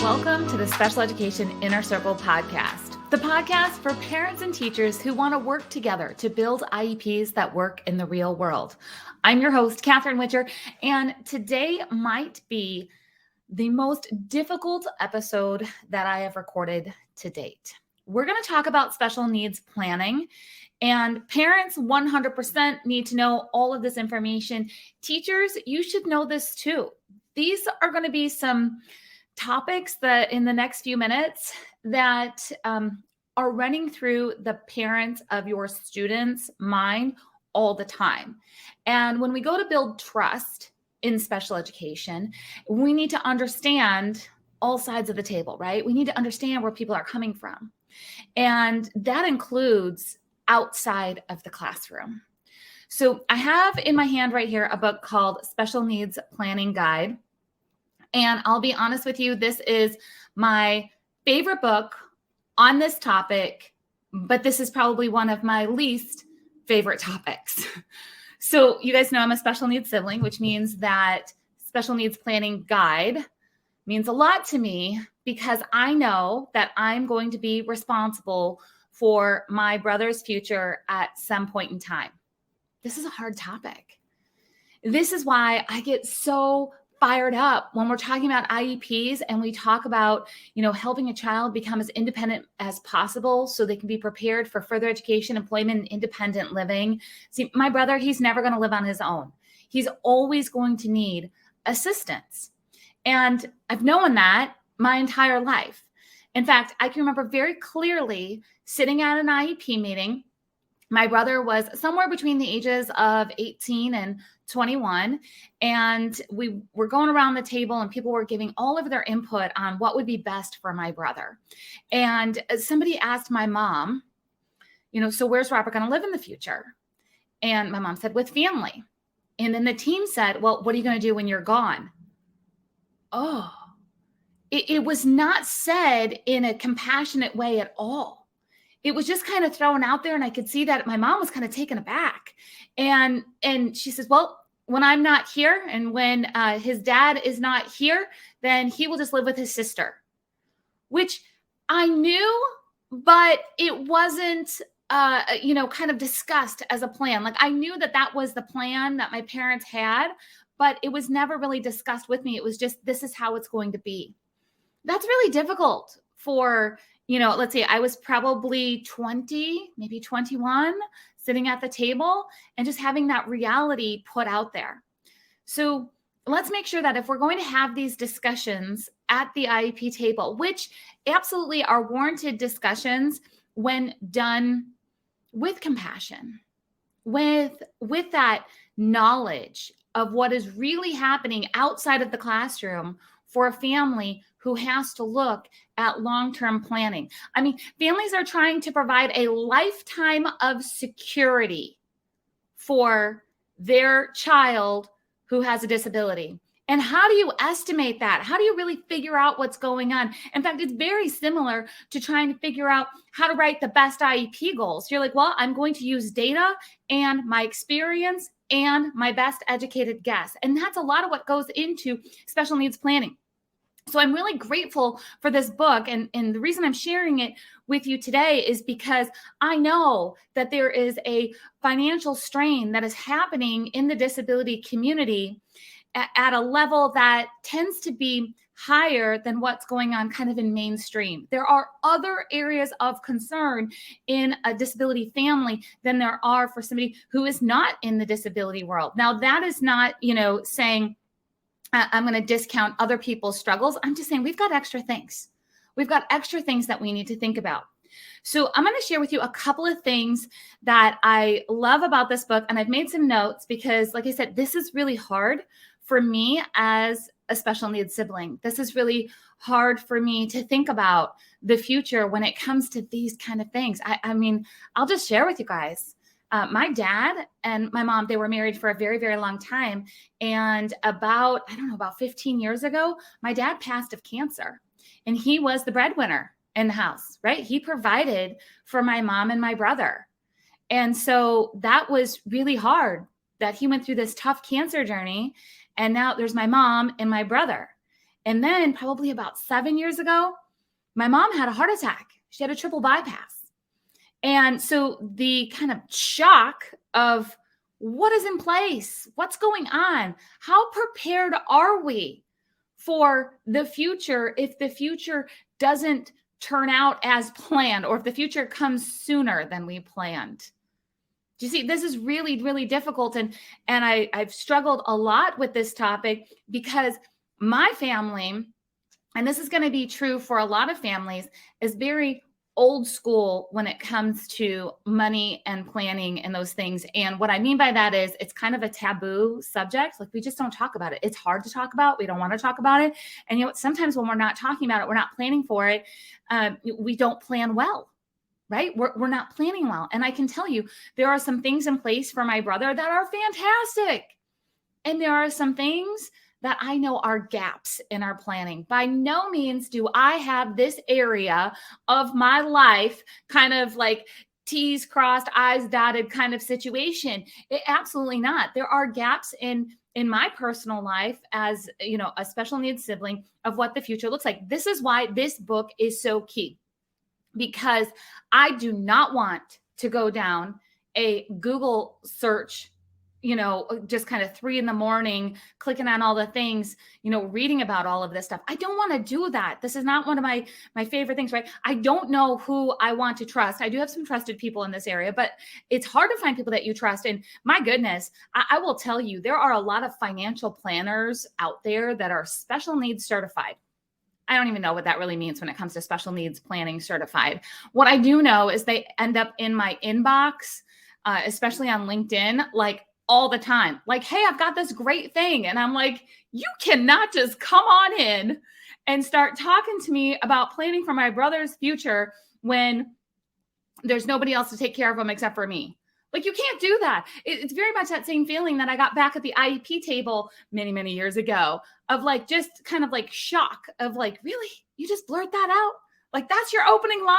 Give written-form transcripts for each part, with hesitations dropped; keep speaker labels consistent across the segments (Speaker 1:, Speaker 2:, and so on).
Speaker 1: Welcome to the Special Education Inner Circle podcast, the podcast for parents and teachers who want to work together to build IEPs that work in the real world. I'm your host, Catherine Witcher, and today might be the most difficult episode that I have recorded to date. We're going to talk about special needs planning, and parents 100% need to know all of this information. Teachers, you should know this too. These are going to be some topics that in the next few minutes that are running through the parents of your students' mind all the time. And when we go to build trust in special education, we need to understand all sides of the table, right? We need to understand where people are coming from. And that includes outside of the classroom. So I have in my hand right here a book called Special Needs Planning Guide. And I'll be honest with you, this is my favorite book on this topic, but this is probably one of my least favorite topics. So you guys know I'm a special needs sibling, which means that Special Needs Planning Guide means a lot to me because I know that I'm going to be responsible for my brother's future at some point in time. This is a hard topic. This is why I get so fired up when we're talking about IEPs and we talk about, helping a child become as independent as possible so they can be prepared for further education, employment, and independent living. See, my brother, he's never going to live on his own. He's always going to need assistance. And I've known that my entire life. In fact, I can remember very clearly sitting at an IEP meeting. My brother was somewhere between the ages of 18 and 21, and we were going around the table and people were giving all of their input on what would be best for my brother. And somebody asked my mom, so where's Robert going to live in the future? And my mom said, with family. And then the team said, well, what are you going to do when you're gone? Oh, it was not said in a compassionate way at all. It was just kind of thrown out there, and I could see that my mom was kind of taken aback. And she says, well, when I'm not here and when his dad is not here, then he will just live with his sister, which I knew, but it wasn't, kind of discussed as a plan. Like I knew that was the plan that my parents had, but it was never really discussed with me. It was just, this is how it's going to be. That's really difficult for let's see, I was probably 20, maybe 21, sitting at the table and just having that reality put out there. So let's make sure that if we're going to have these discussions at the IEP table, which absolutely are warranted discussions when done with compassion, with that knowledge of what is really happening outside of the classroom for a family who has to look at long-term planning. I mean, families are trying to provide a lifetime of security for their child who has a disability. And how do you estimate that? How do you really figure out what's going on? In fact, it's very similar to trying to figure out how to write the best IEP goals. You're like, well, I'm going to use data and my experience and my best educated guess. And that's a lot of what goes into special needs planning. So I'm really grateful for this book. And the reason I'm sharing it with you today is because I know that there is a financial strain that is happening in the disability community at a level that tends to be higher than what's going on kind of in mainstream. There are other areas of concern in a disability family than there are for somebody who is not in the disability world. Now, that is not, saying I'm going to discount other people's struggles. I'm just saying we've got extra things. We've got extra things that we need to think about. So I'm going to share with you a couple of things that I love about this book. And I've made some notes because, like I said, this is really hard for me as a special needs sibling. This is really hard for me to think about the future when it comes to these kind of things. I mean, I'll just share with you guys. My dad and my mom, they were married for a very, very long time. And about 15 years ago, my dad passed of cancer. And he was the breadwinner in the house, right? He provided for my mom and my brother. And so that was really hard that he went through this tough cancer journey. And now there's my mom and my brother. And then probably about 7 years ago, my mom had a heart attack. She had a triple bypass. And so the kind of shock of what is in place, what's going on, how prepared are we for the future if the future doesn't turn out as planned, or if the future comes sooner than we planned? Do you see, this is really, really difficult. And I've struggled a lot with this topic because my family, and this is going to be true for a lot of families, is very old school when it comes to money and planning and those things. And what I mean by that is it's kind of a taboo subject. Like, we just don't talk about it. It's hard to talk about. We don't want to talk about it. And you know, sometimes when we're not talking about it, we're not planning for it. We don't plan well, right? We're not planning well. And I can tell you, there are some things in place for my brother that are fantastic. And there are some things that I know are gaps in our planning. By no means do I have this area of my life kind of like T's crossed, I's dotted kind of situation. Absolutely not. There are gaps in my personal life as, you know, a special needs sibling of what the future looks like. This is why this book is so key, because I do not want to go down a Google search, you know, just kind of 3 a.m, clicking on all the things, you know, reading about all of this stuff. I don't want to do that. This is not one of my favorite things, right? I don't know who I want to trust. I do have some trusted people in this area, but it's hard to find people that you trust. And my goodness, I will tell you, there are a lot of financial planners out there that are special needs certified. I don't even know what that really means when it comes to special needs planning certified. What I do know is they end up in my inbox, especially on LinkedIn, like all the time. Like, hey, I've got this great thing. And I'm like, you cannot just come on in and start talking to me about planning for my brother's future when there's nobody else to take care of him except for me. Like, you can't do that. It's very much that same feeling that I got back at the IEP table many, many years ago of like, just kind of like shock of like, really? You just blurt that out? Like, that's your opening line?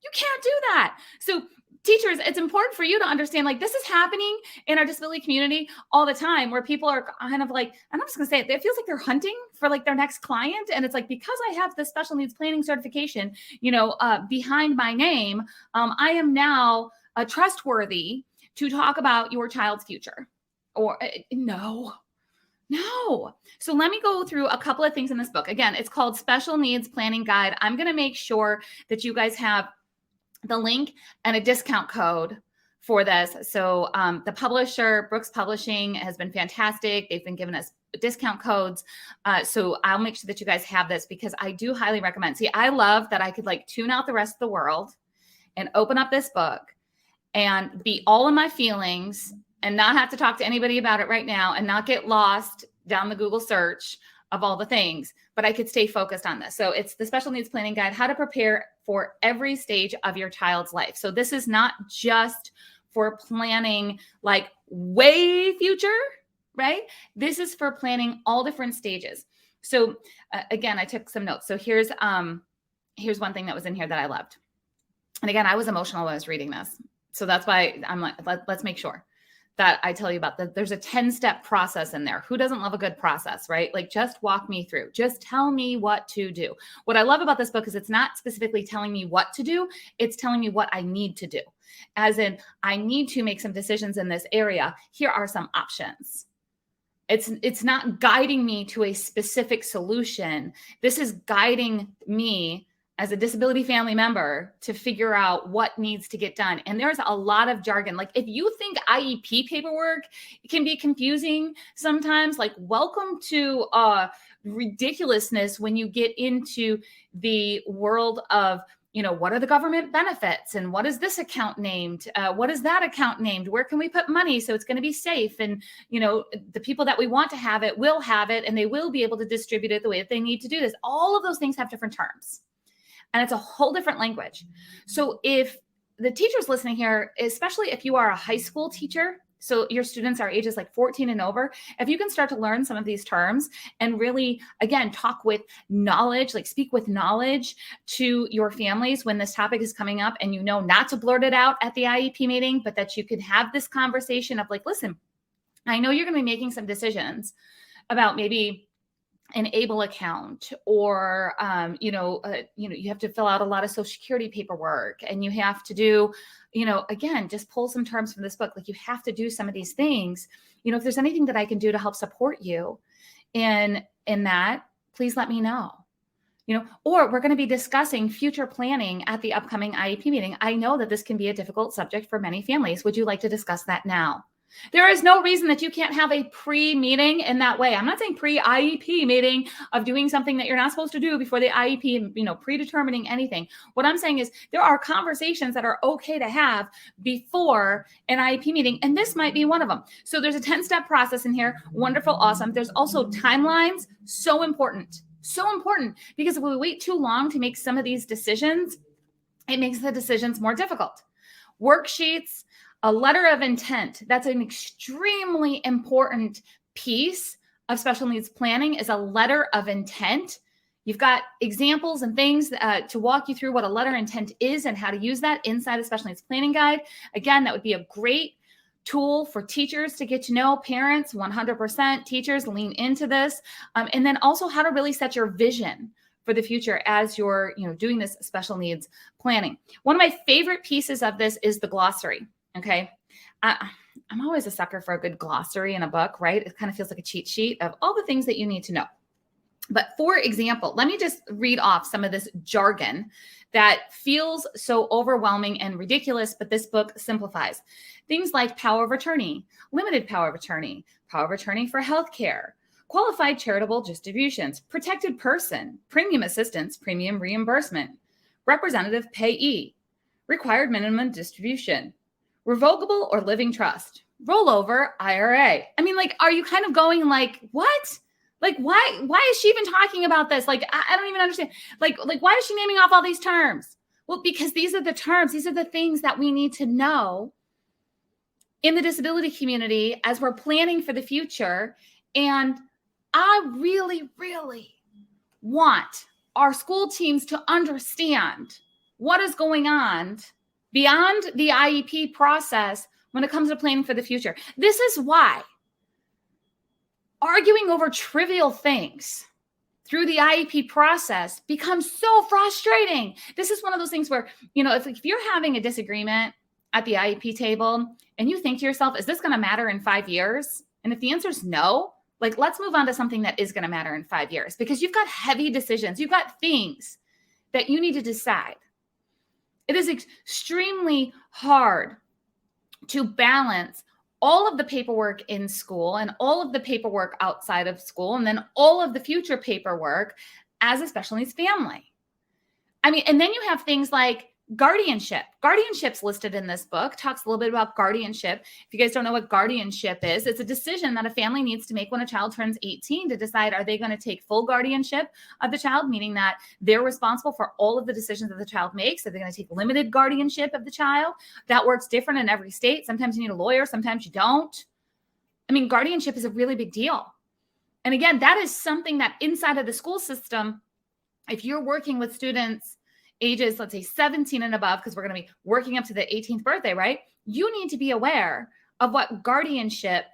Speaker 1: You can't do that. So teachers, it's important for you to understand, like, this is happening in our disability community all the time, where people are kind of like, and I'm just going to say it feels like they're hunting for like their next client. And it's like, because I have the special needs planning certification, you know, behind my name, I am now trustworthy to talk about your child's future. Or no. So let me go through a couple of things in this book. Again, it's called Special Needs Planning Guide. I'm going to make sure that you guys have the link and a discount code for this. So the publisher, Brooks Publishing, has been fantastic. They've been giving us discount codes. So I'll make sure that you guys have this, because I do highly recommend. See, I love that I could like tune out the rest of the world and open up this book and be all in my feelings and not have to talk to anybody about it right now and not get lost down the Google search of all the things, but I could stay focused on this. So it's the Special Needs Planning Guide, how to prepare for every stage of your child's life. So this is not just for planning like way future, right? This is for planning all different stages. So again, I took some notes. So here's one thing that was in here that I loved. And again, I was emotional when I was reading this. So that's why I'm like, let's make sure that I tell you about that. There's a 10-step process in there. Who doesn't love a good process, right? Like, just walk me through, just tell me what to do. What I love about this book is it's not specifically telling me what to do. It's telling me what I need to do. As in, I need to make some decisions in this area. Here are some options. It's not guiding me to a specific solution. This is guiding me as a disability family member to figure out what needs to get done. And there's a lot of jargon. Like, if you think IEP paperwork can be confusing sometimes, like, welcome to ridiculousness when you get into the world of, you know, what are the government benefits and what is this account named? What is that account named? Where can we put money so it's going to be safe? And, you know, the people that we want to have it will have it, and they will be able to distribute it the way that they need to do this. All of those things have different terms. And it's a whole different language. So if the teachers listening here, especially if you are a high school teacher, so your students are ages like 14 and over, if you can start to learn some of these terms and really, again, talk with knowledge, like speak with knowledge to your families when this topic is coming up, and you know not to blurt it out at the IEP meeting, but that you can have this conversation of like, listen, I know you're going to be making some decisions about maybe an ABLE account, or, you have to fill out a lot of Social Security paperwork, and you have to do, again, just pull some terms from this book. Like, you have to do some of these things. If there's anything that I can do to help support you in that, please let me know. Or we're going to be discussing future planning at the upcoming IEP meeting. I know that this can be a difficult subject for many families. Would you like to discuss that now? There is no reason that you can't have a pre-meeting in that way. I'm not saying pre-IEP meeting of doing something that you're not supposed to do before the IEP, predetermining anything. What I'm saying is there are conversations that are okay to have before an IEP meeting, and this might be one of them. So there's a 10-step process in here. Wonderful, awesome. There's also timelines. So important. So important, because if we wait too long to make some of these decisions, it makes the decisions more difficult. Worksheets, a letter of intent. That's an extremely important piece of special needs planning, is a letter of intent. You've got examples and things to walk you through what a letter of intent is and how to use that inside a special needs planning guide. Again, that would be a great tool for teachers to get to know. Parents, 100%. Teachers, lean into this. And then also how to really set your vision for the future as you're doing this special needs planning. One of my favorite pieces of this is the glossary. Okay. I'm always a sucker for a good glossary in a book, right? It kind of feels like a cheat sheet of all the things that you need to know. But for example, let me just read off some of this jargon that feels so overwhelming and ridiculous, but this book simplifies. Things like power of attorney, limited power of attorney for healthcare, qualified charitable distributions, protected person, premium assistance, premium reimbursement, representative payee, required minimum distribution, revocable or living trust, rollover IRA. I mean, are you kind of going like, what? Why is she even talking about this? I don't even understand. Why is she naming off all these terms? Well, because these are the terms. These are the things that we need to know in the disability community as we're planning for the future. And I really, really want our school teams to understand what is going on beyond the IEP process when it comes to planning for the future. This is why arguing over trivial things through the IEP process becomes so frustrating. This is one of those things where, if you're having a disagreement at the IEP table and you think to yourself, is this going to matter in 5 years? And if the answer is no, let's move on to something that is going to matter in 5 years, because you've got heavy decisions. You've got things that you need to decide. It is extremely hard to balance all of the paperwork in school and all of the paperwork outside of school, and then all of the future paperwork as a special needs family. I mean, and then you have things like guardianship. Guardianship's listed in this book, talks a little bit about guardianship. If you guys don't know what guardianship is, it's a decision that a family needs to make when a child turns 18 to decide, are they going to take full guardianship of the child, meaning that they're responsible for all of the decisions that the child makes? Are they going to take limited guardianship of the child? That works different in every state. Sometimes you need a lawyer, sometimes you don't. I mean, guardianship is a really big deal. And again, that is something that inside of the school system, if you're working with students ages, let's say 17 and above, because we're going to be working up to the 18th birthday, right? You need to be aware of what guardianship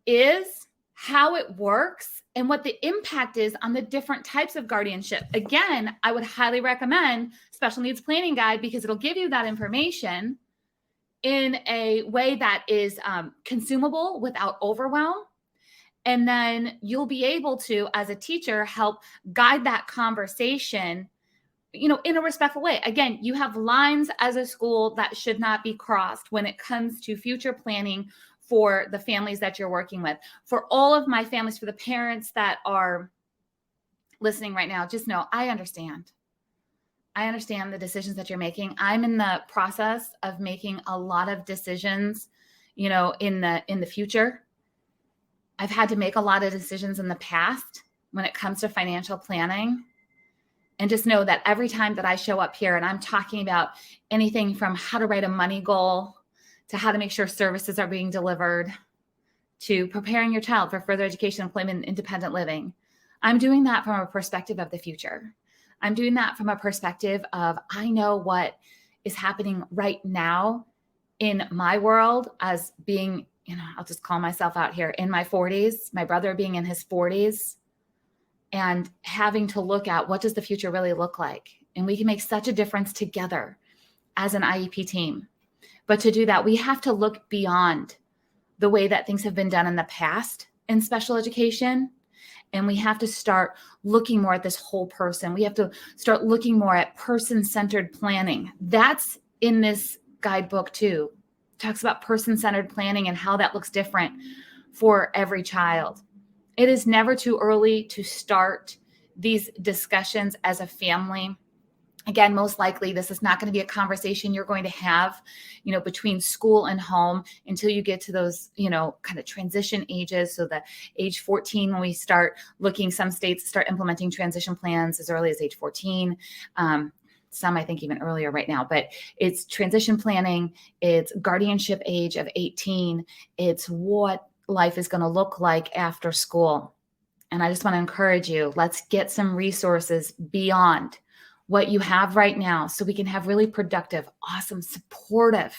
Speaker 1: is, how it works, and what the impact is on the different types of guardianship. Again, I would highly recommend Special Needs Planning Guide, because it'll give you that information in a way that is consumable without overwhelm. And then you'll be able to, as a teacher, help guide that conversation in a respectful way. Again, you have lines as a school that should not be crossed when it comes to future planning for the families that you're working with. For all of my families, for the parents that are listening right now, just know I understand. I understand the decisions that you're making. I'm in the process of making a lot of decisions, in the future. I've had to make a lot of decisions in the past when it comes to financial planning. And just know that every time that I show up here and I'm talking about anything from how to write a money goal to how to make sure services are being delivered to preparing your child for further education, employment, and independent living, I'm doing that from a perspective of the future. I'm doing that from a perspective of, I know what is happening right now in my world as being, I'll just call myself out here, in my 40s, my brother being in his 40s. and having to look at what does the future really look like. And we can make such a difference together as an IEP team. But to do that, we have to look beyond the way that things have been done in the past in special education. And we have to start looking more at this whole person. We have to start looking more at person-centered planning. That's in this guidebook too. It talks about person-centered planning and how that looks different for every child. It is never too early to start these discussions as a family. Again, most likely this is not going to be a conversation you're going to have, between school and home until you get to those, kind of transition ages. So the age 14, when we start looking, some states start implementing transition plans as early as age 14. Some, I think, even earlier right now, but it's transition planning. It's guardianship age of 18. It's what life is going to look like after school. And I just want to encourage you, let's get some resources beyond what you have right now so we can have really productive, awesome, supportive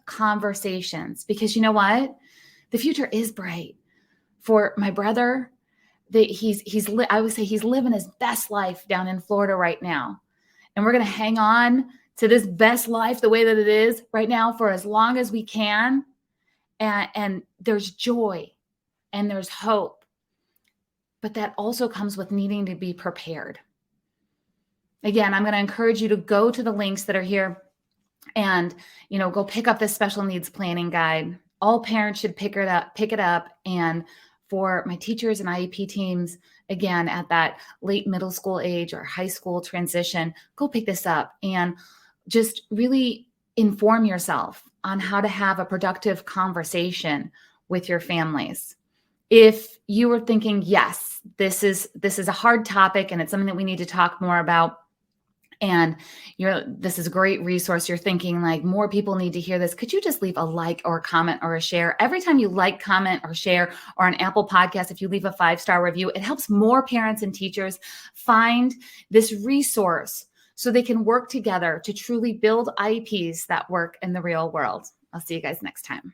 Speaker 1: conversations. Because you know what? The future is bright. For my brother, I would say he's living his best life down in Florida right now. And we're going to hang on to this best life the way that it is right now for as long as we can. And there's joy and there's hope. But that also comes with needing to be prepared. Again, I'm going to encourage you to go to the links that are here and, go pick up this special needs planning guide. All parents should pick it up. And for my teachers and IEP teams, again, at that late middle school age or high school transition, go pick this up and just really inform yourself on how to have a productive conversation with your families. If you were thinking, yes, this is a hard topic and it's something that we need to talk more about, and this is a great resource, you're thinking like more people need to hear this, could you just leave a like or a comment or a share? Every time you like, comment, or share, or on Apple Podcasts, if you leave a 5-star review, it helps more parents and teachers find this resource so they can work together to truly build IEPs that work in the real world. I'll see you guys next time.